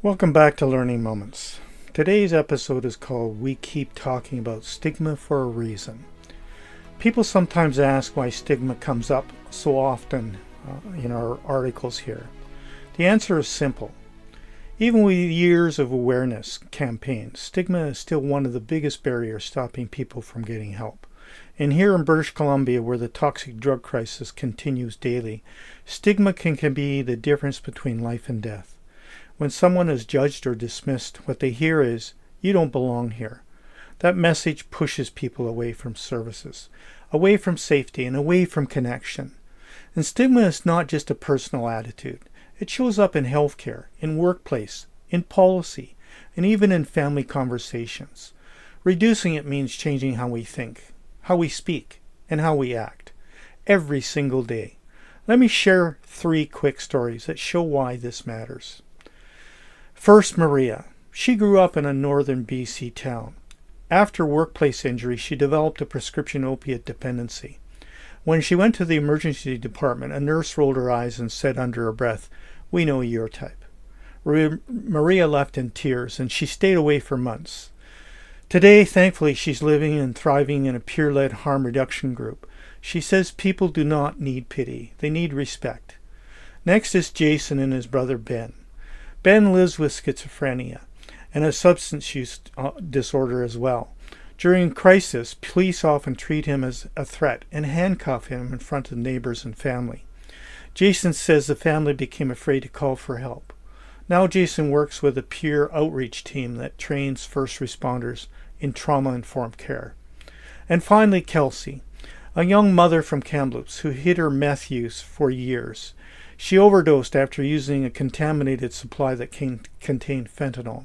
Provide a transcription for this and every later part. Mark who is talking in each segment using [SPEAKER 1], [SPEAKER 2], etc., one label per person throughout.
[SPEAKER 1] Welcome back to Learning Moments. Today's episode is called We Keep Talking About Stigma for a Reason. People sometimes ask why stigma comes up so often in our articles here. The answer is simple. Even with years of awareness campaigns, stigma is still one of the biggest barriers stopping people from getting help. And here in British Columbia, where the toxic drug crisis continues daily, stigma can be the difference between life and death. When someone is judged or dismissed, what they hear is, "You don't belong here." That message pushes people away from services, away from safety, and away from connection. And stigma is not just a personal attitude. It shows up in healthcare, in workplace, in policy, and even in family conversations. Reducing it means changing how we think, how we speak, and how we act, every single day. Let me share 3 quick stories that show why this matters. First, Maria. She grew up in a northern BC town. After workplace injury, she developed a prescription opiate dependency. When she went to the emergency department, a nurse rolled her eyes and said under her breath, "We know your type." Maria left in tears, and she stayed away for months. Today, thankfully, she's living and thriving in a peer-led harm reduction group. She says people do not need pity. They need respect. Next is Jason and his brother Ben. Ben lives with schizophrenia and a substance use disorder as well. During crisis, police often treat him as a threat and handcuff him in front of neighbors and family. Jason says the family became afraid to call for help. Now Jason works with a peer outreach team that trains first responders in trauma-informed care. And finally, Kelsey, a young mother from Kamloops who hid her meth use for years. She overdosed after using a contaminated supply that contained fentanyl.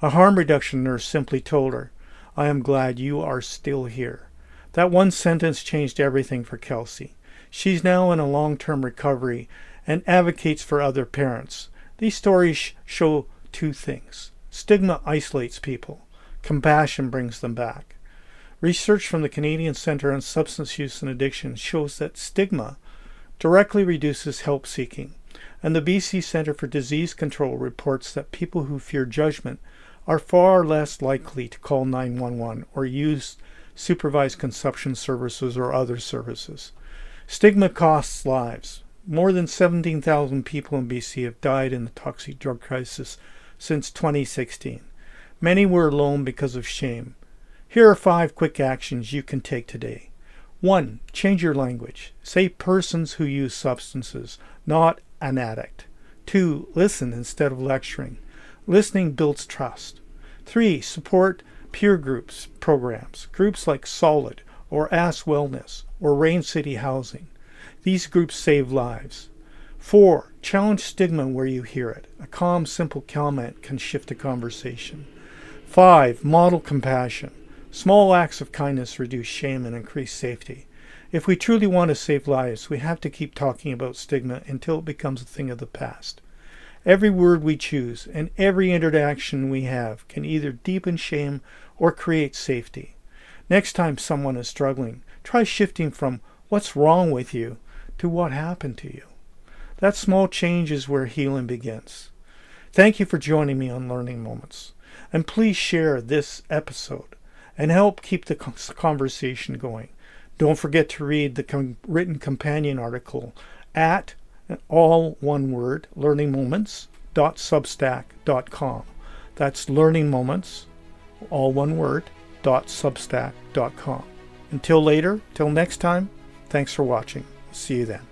[SPEAKER 1] A harm reduction nurse simply told her, "I am glad you are still here." That one sentence changed everything for Kelsey. She's now in a long-term recovery and advocates for other parents. These stories show 2 things. Stigma isolates people. Compassion brings them back. Research from the Canadian Centre on Substance Use and Addiction shows that stigma directly reduces help seeking, and the BC Centre for Disease Control reports that people who fear judgment are far less likely to call 911 or use supervised consumption services or other services. Stigma costs lives. More than 17,000 people in BC have died in the toxic drug crisis since 2016. Many were alone because of shame. Here are 5 quick actions you can take today. 1. Change your language. Say persons who use substances, not an addict. 2. Listen instead of lecturing. Listening builds trust. 3. Support peer groups programs, groups like Solid or Ask Wellness or Rain City Housing. These groups save lives. 4. Challenge stigma where you hear it. A calm, simple comment can shift a conversation. 5. Model compassion. Small acts of kindness reduce shame and increase safety. If we truly want to save lives, we have to keep talking about stigma until it becomes a thing of the past. Every word we choose and every interaction we have can either deepen shame or create safety. Next time someone is struggling, try shifting from "what's wrong with you" to "what happened to you." That small change is where healing begins. Thank you for joining me on Learning Moments. And please share this episode and help keep the conversation going. Don't forget to read the written companion article at all one word, learningmoments.substack.com. That's learningmoments, all one word, .substack.com. Until later, till next time, thanks for watching. See you then.